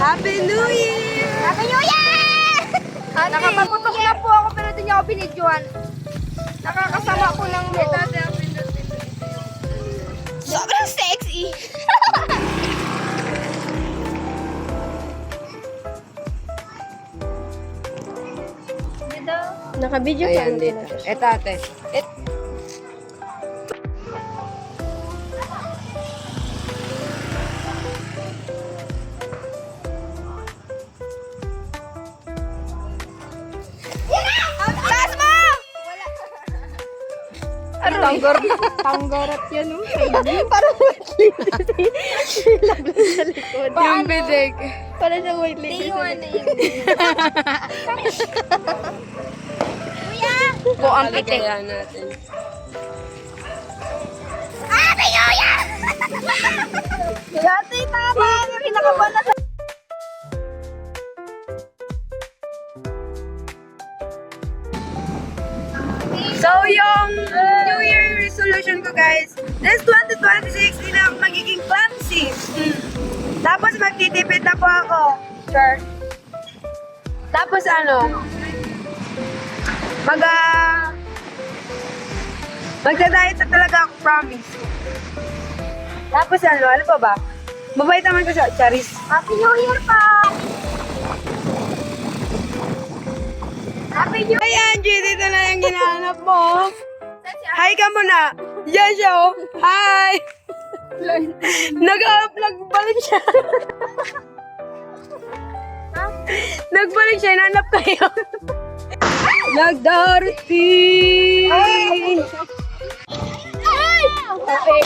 Happy New Year! Happy New Year! Nakapagputok na po ako pero di niya ako binidyohan. Nakakasama ko ng loob. Sobrang sexy. Naka-video ka. Ayan, dito. Eto, ate. Taas mo! Tanggarat yan, no? Parang Yung bidig. Para sa white lady. Kuya! Po ang pitik. Kaya natin. Happy New Year! Dati tama. Kinakabahan na sa... So, yung New Year resolution ko, guys, this 2026, hindi na ako magiging clumsy. Tapos, magtitipid na po ako. Sure. Tapos, magda-diet na talaga ako, promise. Tapos, ano pa ba? Mabait naman ko sa Charis. Happy New Year pa! Happy New Hi, Angie! Dito na yung ginahanap mo. Hi ka muna. Yan siya, oh. Hi! Nagbalik siya. Nagbalik siya. Nanap kayo. Nagdarti! Year! Okay.